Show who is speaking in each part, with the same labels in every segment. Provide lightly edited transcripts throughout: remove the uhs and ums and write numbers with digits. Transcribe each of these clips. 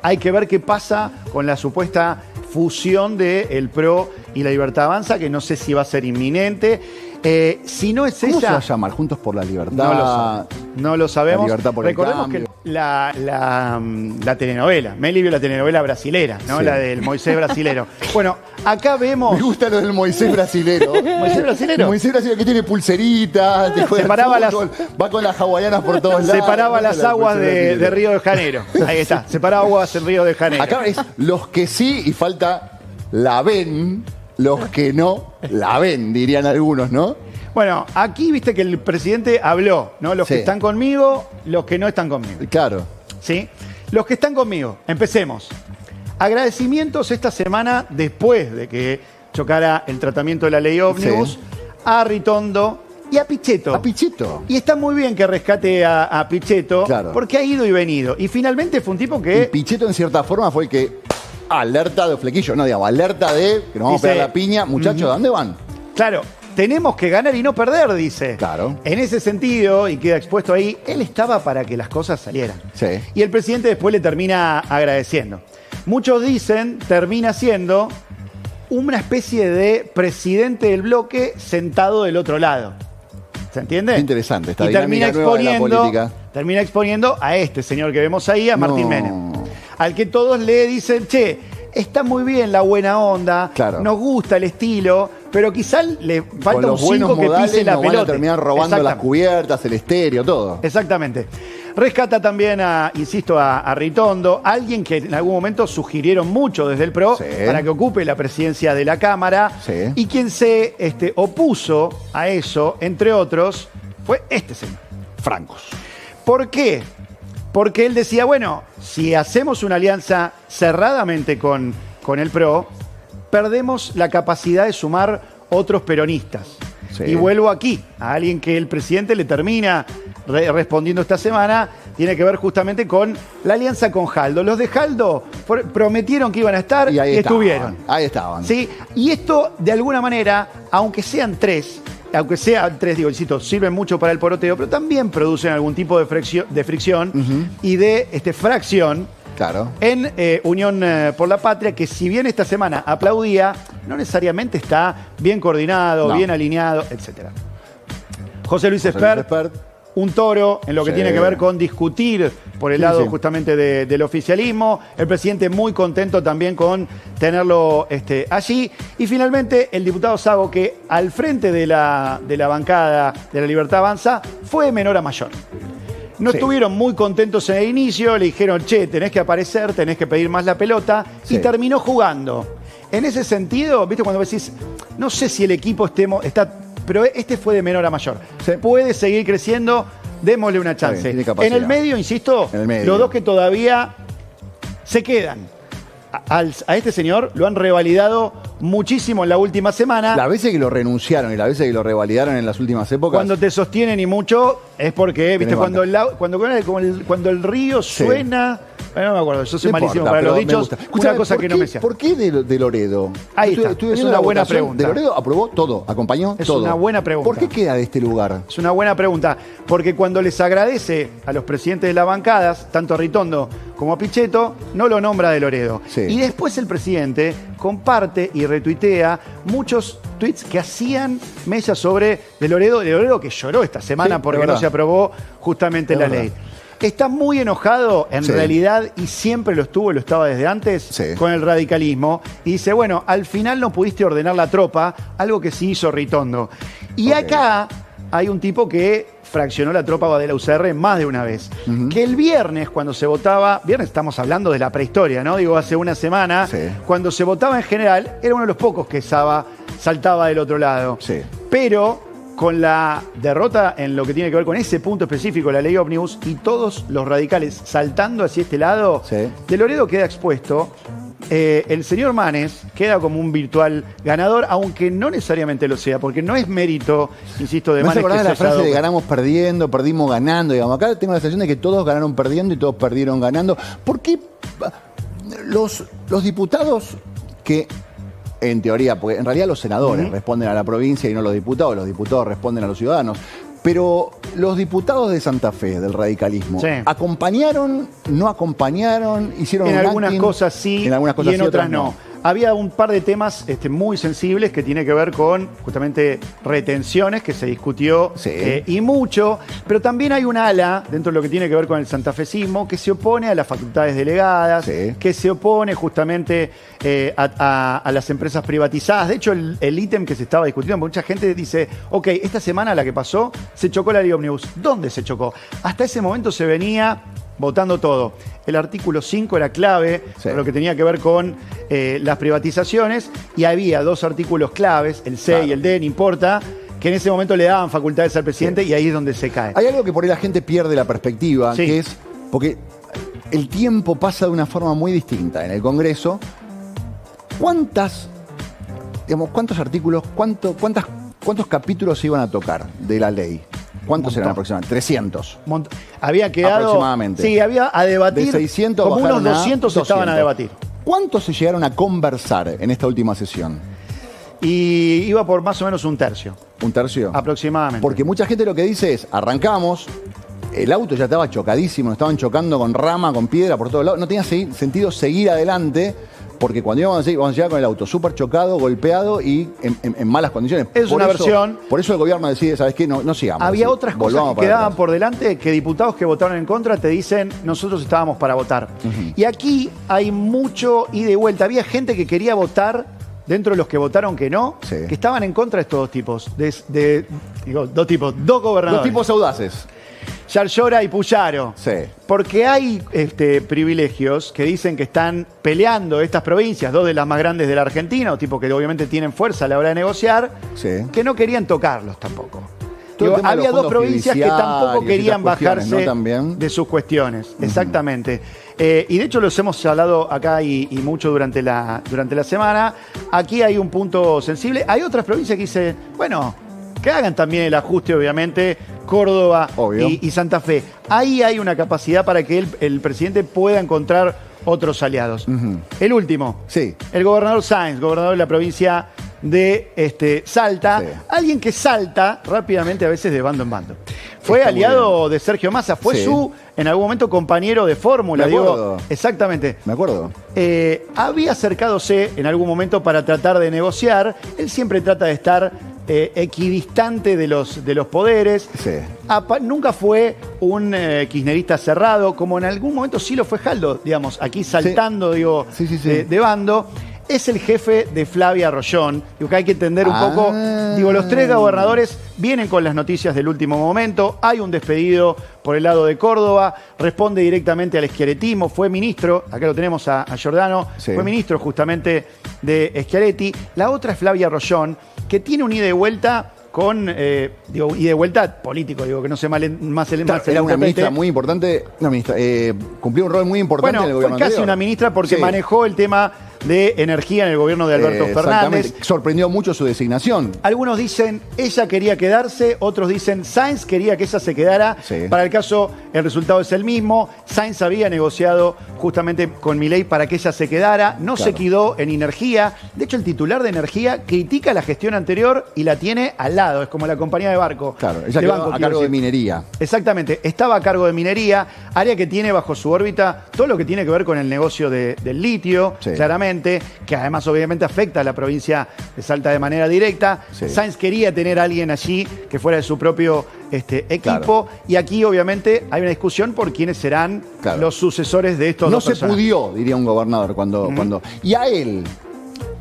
Speaker 1: Hay que ver qué pasa con la supuesta fusión del PRO y la Libertad Avanza, que no sé si va a ser inminente. Si no es
Speaker 2: ¿Cómo
Speaker 1: esa...
Speaker 2: se va a llamar? ¿Juntos por la Libertad?
Speaker 1: No lo sabemos.
Speaker 2: La Libertad por el
Speaker 1: Recordemos
Speaker 2: Cambio.
Speaker 1: que la telenovela, Meli vio la telenovela brasilera, ¿no? Sí. La del Moisés brasilero. Bueno, acá vemos...
Speaker 2: Me gusta lo del Moisés brasilero.
Speaker 1: ¿Moisés brasilero?
Speaker 2: Moisés brasilero que tiene pulseritas, va con las hawaianas por todos lados.
Speaker 1: Separaba las aguas de Río de Janeiro. Ahí está, separaba aguas en Río de Janeiro.
Speaker 2: Acá es los que sí y falta la ven, los que no la ven, dirían algunos, ¿no?
Speaker 1: Bueno, aquí viste que el presidente habló, ¿no? Los que están conmigo, los que no están conmigo.
Speaker 2: Claro.
Speaker 1: ¿Sí? Los que están conmigo, empecemos. Agradecimientos esta semana, después de que chocara el tratamiento de la ley ómnibus, a Ritondo y a Pichetto.
Speaker 2: A Pichetto.
Speaker 1: Y está muy bien que rescate a Pichetto,
Speaker 2: claro,
Speaker 1: porque ha ido y venido. Y finalmente fue un tipo que...
Speaker 2: Y Pichetto, en cierta forma, fue el que... Alerta de Flequillo, no digamos, alerta de que nos vamos a pegar la piña. Muchachos, ¿a dónde van?
Speaker 1: Claro, tenemos que ganar y no perder, dice.
Speaker 2: Claro.
Speaker 1: En ese sentido, y queda expuesto ahí, él estaba para que las cosas salieran.
Speaker 2: Sí.
Speaker 1: Y el presidente después le termina agradeciendo. Muchos dicen, termina siendo una especie de presidente del bloque sentado del otro lado. ¿Se entiende?
Speaker 2: Qué interesante, esta
Speaker 1: y
Speaker 2: dinámica nueva de la política.
Speaker 1: Termina exponiendo a este señor que vemos ahí, a Martín Menem. Al que todos le dicen, che, está muy bien la buena onda, nos gusta el estilo, pero quizás le falta un 5 que pise la pelota.
Speaker 2: Van a terminar robando las cubiertas, el estéreo, todo.
Speaker 1: Exactamente. Rescata también, insisto, a Ritondo, alguien que en algún momento sugirieron mucho desde el PRO para que ocupe la presidencia de la Cámara, y quien se opuso a eso, entre otros, fue este señor, Francos. ¿Por qué? Porque él decía, bueno, si hacemos una alianza cerradamente con el PRO, perdemos la capacidad de sumar otros peronistas. Y vuelvo aquí, a alguien que el presidente le termina respondiendo esta semana, tiene que ver justamente con la alianza con Jaldo. Los de Jaldo prometieron que iban a estar y estuvieron.
Speaker 2: Ahí estaban.
Speaker 1: ¿Sí? Y esto, de alguna manera, aunque sean tres, digo, insisto, sirven mucho para el poroteo, pero también producen algún tipo de fricción y de fracción en Unión por la Patria, que si bien esta semana aplaudía, no necesariamente está bien coordinado, bien alineado, etc. José Luis Espert, un toro en lo que tiene que ver con discutir por el lado justamente del oficialismo. El presidente muy contento también con tenerlo allí. Y finalmente el diputado Sago, que al frente de la bancada de la Libertad Avanza fue de menor a mayor. No estuvieron muy contentos en el inicio, le dijeron, che, tenés que aparecer, tenés que pedir más la pelota, y terminó jugando. En ese sentido, ¿viste? Cuando decís, no sé si el equipo está... Pero este fue de menor a mayor. Se puede seguir creciendo, démosle una chance. En el medio, insisto, los dos que todavía se quedan. A este señor lo han revalidado muchísimo en la última semana.
Speaker 2: Las veces que lo renunciaron y las veces que lo revalidaron en las últimas épocas.
Speaker 1: Cuando te sostienen y mucho, es porque, ¿viste? Cuando el río suena... No me acuerdo, yo soy malísimo para los dichos. Una cosa que no me sea.
Speaker 2: ¿Por qué de Loredo?
Speaker 1: Ahí está, es una buena pregunta.
Speaker 2: De Loredo aprobó todo, acompañó todo.
Speaker 1: Es una buena pregunta.
Speaker 2: ¿Por qué queda de este lugar?
Speaker 1: Es una buena pregunta, porque cuando les agradece a los presidentes de las bancadas, tanto a Ritondo como a Pichetto, no lo nombra de Loredo. Y después el presidente comparte y retuitea muchos tweets que hacían mella sobre de Loredo que lloró esta semana porque no se aprobó justamente la ley. Está muy enojado, en realidad, y siempre lo estaba desde antes, con el radicalismo. Y dice, bueno, al final no pudiste ordenar la tropa, algo que sí hizo Ritondo. Y acá hay un tipo que fraccionó la tropa de la UCR más de una vez. Que el viernes, cuando se votaba, viernes estamos hablando de la prehistoria, ¿no? Digo, hace una semana, cuando se votaba en general, era uno de los pocos que saltaba del otro lado. Pero... con la derrota en lo que tiene que ver con ese punto específico, la ley ómnibus, y todos los radicales saltando hacia este lado, de Loredo queda expuesto. El señor Manes queda como un virtual ganador, aunque no necesariamente lo sea, porque no es mérito, insisto, de Manes.
Speaker 2: ¿Me acordás de la frase de ganamos perdiendo, perdimos ganando? Digamos, acá tengo la sensación de que todos ganaron perdiendo y todos perdieron ganando. ¿Por qué los diputados que... En teoría, porque en realidad los senadores responden a la provincia y no los diputados responden a los ciudadanos. Pero los diputados de Santa Fe, del radicalismo,
Speaker 1: Sí.
Speaker 2: ¿acompañaron, no acompañaron, hicieron
Speaker 1: En
Speaker 2: un
Speaker 1: algunas
Speaker 2: acting?
Speaker 1: cosas sí,
Speaker 2: En algunas cosas
Speaker 1: y en
Speaker 2: sí,
Speaker 1: otras no. Había un par de temas muy sensibles que tiene que ver con justamente retenciones que se discutió
Speaker 2: Sí.
Speaker 1: Y mucho, pero también hay un ala dentro de lo que tiene que ver con el santafesismo que se opone a las facultades delegadas,
Speaker 2: Sí.
Speaker 1: que se opone justamente a las empresas privatizadas. De hecho, el ítem que se estaba discutiendo, mucha gente dice, ok, esta semana la que pasó, se chocó la ley ómnibus. ¿Dónde se chocó? Hasta ese momento se venía votando todo. El artículo 5 era clave,
Speaker 2: Sí.
Speaker 1: por lo que tenía que ver con las privatizaciones, y había dos artículos claves, el C
Speaker 2: Claro.
Speaker 1: y el D, no importa, que en ese momento le daban facultades al presidente, y ahí es donde se cae.
Speaker 2: Hay algo que por ahí la gente pierde la perspectiva,
Speaker 1: Sí.
Speaker 2: que es porque el tiempo pasa de una forma muy distinta. En el Congreso, ¿cuántos artículos, cuántos capítulos se iban a tocar de la ley? ¿Cuántos eran aproximadamente? 300.
Speaker 1: Había quedado...
Speaker 2: Aproximadamente.
Speaker 1: Sí, había a debatir...
Speaker 2: De 600
Speaker 1: como unos
Speaker 2: bajaron a
Speaker 1: 200 estaban a
Speaker 2: 200.
Speaker 1: debatir.
Speaker 2: ¿Cuántos se llegaron a conversar en esta última sesión?
Speaker 1: Y iba por más o menos un tercio,
Speaker 2: ¿Un tercio?
Speaker 1: aproximadamente.
Speaker 2: Porque mucha gente lo que dice es, arrancamos, el auto ya estaba chocadísimo, nos estaban chocando con rama, con piedra por todos lados. No tenía sentido seguir adelante, porque cuando íbamos a llegar con el auto súper chocado, golpeado y en malas condiciones.
Speaker 1: Es
Speaker 2: Por
Speaker 1: una
Speaker 2: eso-
Speaker 1: versión.
Speaker 2: Por eso el gobierno decide, ¿sabes qué? No sigamos.
Speaker 1: Había
Speaker 2: así,
Speaker 1: otras cosas
Speaker 2: volvamos
Speaker 1: que
Speaker 2: para
Speaker 1: quedaban
Speaker 2: atrás.
Speaker 1: por delante que diputados que votaron en contra te dicen nosotros estábamos para votar. Y aquí hay mucho ida y vuelta. Había gente que quería votar dentro de los que votaron que no,
Speaker 2: Sí.
Speaker 1: que estaban en contra de estos dos tipos. Dos gobernadores.
Speaker 2: Los tipos audaces.
Speaker 1: Yarlora y Puyaro.
Speaker 2: Sí.
Speaker 1: Porque hay privilegios que dicen que están peleando estas provincias, dos de las más grandes de la Argentina, o tipo que obviamente tienen fuerza a la hora de negociar,
Speaker 2: Sí.
Speaker 1: que no querían tocarlos tampoco.
Speaker 2: Todo el
Speaker 1: Digo,
Speaker 2: tema de los
Speaker 1: había dos
Speaker 2: fondos
Speaker 1: provincias que tampoco
Speaker 2: fiduciarios y
Speaker 1: querían
Speaker 2: esas cuestiones,
Speaker 1: bajarse
Speaker 2: ¿no? También.
Speaker 1: de sus cuestiones. Exactamente. Y de hecho los hemos hablado acá y mucho durante la semana. Aquí hay un punto sensible. Hay otras provincias que dicen, bueno, que hagan también el ajuste, obviamente, Córdoba
Speaker 2: Obvio.
Speaker 1: y Santa Fe. Ahí hay una capacidad para que el presidente pueda encontrar otros aliados. El último,
Speaker 2: Sí.
Speaker 1: el gobernador Sáenz, gobernador de la provincia de Salta,
Speaker 2: Sí.
Speaker 1: alguien que salta rápidamente a veces de bando en bando. Fue
Speaker 2: Está muy
Speaker 1: aliado de Sergio Massa, fue
Speaker 2: Sí.
Speaker 1: en algún momento compañero de fórmula,
Speaker 2: Me acuerdo.
Speaker 1: exactamente.
Speaker 2: Me acuerdo.
Speaker 1: Había acercadose en algún momento para tratar de negociar. Él siempre trata de estar equidistante de los poderes.
Speaker 2: Sí.
Speaker 1: Nunca fue un kirchnerista cerrado, como en algún momento sí lo fue Jaldo, digamos, aquí saltando,
Speaker 2: Sí, sí, sí.
Speaker 1: De bando. Es el jefe de Flavia Rollón. Digo que hay que entender un poco. Digo, los tres gobernadores vienen con las noticias del último momento. Hay un despedido por el lado de Córdoba. Responde directamente al schiarettismo. Fue ministro, acá lo tenemos a Giordano,
Speaker 2: Sí.
Speaker 1: fue ministro justamente de Schiaretti. La otra es Flavia Rollón, que tiene un ida y vuelta con, ida y vuelta político, digo, que no sé más
Speaker 2: Era una ministra muy importante, cumplió un rol muy importante
Speaker 1: Bueno,
Speaker 2: en el
Speaker 1: fue
Speaker 2: gobierno
Speaker 1: casi
Speaker 2: anterior.
Speaker 1: una ministra porque
Speaker 2: Sí.
Speaker 1: manejó el tema de energía en el gobierno de Alberto
Speaker 2: Exactamente.
Speaker 1: Fernández.
Speaker 2: Sorprendió mucho su designación.
Speaker 1: Algunos dicen ella quería quedarse, otros dicen Sáenz quería que ella se quedara.
Speaker 2: Sí.
Speaker 1: Para el caso, el resultado es el mismo. Sáenz había negociado justamente con Milei para que ella se quedara. No
Speaker 2: Claro.
Speaker 1: se quedó en energía. De hecho, el titular de energía critica la gestión anterior y la tiene al lado. Es como la compañía de barco.
Speaker 2: Claro, ella
Speaker 1: De
Speaker 2: quedó
Speaker 1: banco,
Speaker 2: a
Speaker 1: quiero
Speaker 2: cargo de
Speaker 1: decir.
Speaker 2: minería.
Speaker 1: Exactamente, estaba a cargo de minería, área que tiene bajo su órbita todo lo que tiene que ver con el negocio del litio,
Speaker 2: Sí.
Speaker 1: claramente, que además obviamente afecta a la provincia de Salta de manera directa.
Speaker 2: Sí.
Speaker 1: Sáenz quería tener a alguien allí que fuera de su propio equipo,
Speaker 2: Claro.
Speaker 1: y aquí obviamente hay una discusión por quiénes serán
Speaker 2: Claro.
Speaker 1: los sucesores de estos
Speaker 2: No
Speaker 1: dos
Speaker 2: se
Speaker 1: personajes.
Speaker 2: pudió, diría un gobernador, cuando. Y a él,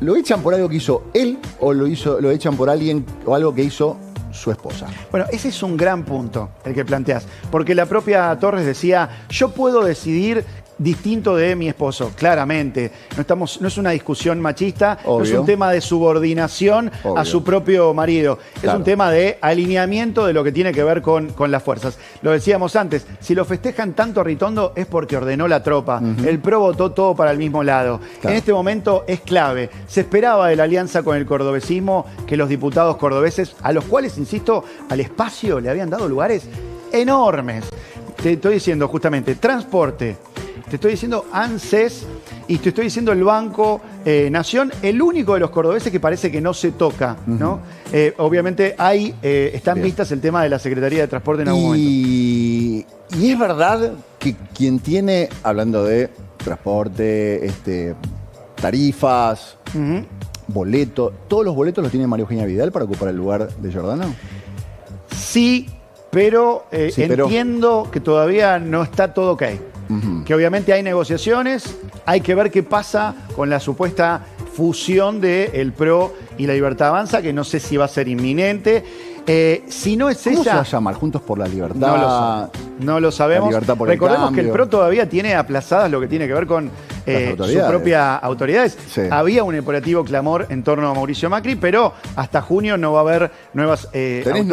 Speaker 2: ¿lo echan por algo que hizo él o lo echan por alguien o algo que hizo su esposa?
Speaker 1: Bueno, ese es un gran punto el que planteas, porque la propia Torres decía, yo puedo decidir distinto de mi esposo, claramente. No es una discusión machista, no es
Speaker 2: Obvio.
Speaker 1: un tema de subordinación
Speaker 2: Obvio.
Speaker 1: a su propio marido. Es
Speaker 2: Claro.
Speaker 1: un tema de alineamiento de lo que tiene que ver con las fuerzas. Lo decíamos antes, si lo festejan tanto a Ritondo es porque ordenó la tropa. El PRO votó todo para el mismo lado.
Speaker 2: Claro.
Speaker 1: En este momento es clave. Se esperaba de la alianza con el cordobesismo que los diputados cordobeses, a los cuales, insisto, al espacio le habían dado lugares enormes. Te estoy diciendo justamente, transporte, te estoy diciendo ANSES y te estoy diciendo el Banco Nación, el único de los cordobeses que parece que no se toca, ¿no? Obviamente están vistas el tema de la Secretaría de Transporte en algún momento.
Speaker 2: Y es verdad que quien tiene, hablando de transporte, tarifas, boletos, ¿todos los boletos los tiene María Eugenia Vidal para ocupar el lugar de Giordano?
Speaker 1: Sí, pero entiendo que todavía no está todo ok. Que obviamente hay negociaciones, hay que ver qué pasa con la supuesta fusión de el PRO y la Libertad Avanza, que no sé si va a ser inminente. Si no es
Speaker 2: ¿Cómo
Speaker 1: ella...
Speaker 2: se va a llamar? ¿Juntos por la Libertad?
Speaker 1: No lo sabemos.
Speaker 2: La Libertad por
Speaker 1: Recordemos
Speaker 2: el
Speaker 1: que el
Speaker 2: Cambio.
Speaker 1: PRO todavía tiene aplazadas lo que tiene que ver con su propia autoridades.
Speaker 2: Sí.
Speaker 1: Había un operativo clamor en torno a Mauricio Macri, pero hasta junio no va a haber nuevas autoridades.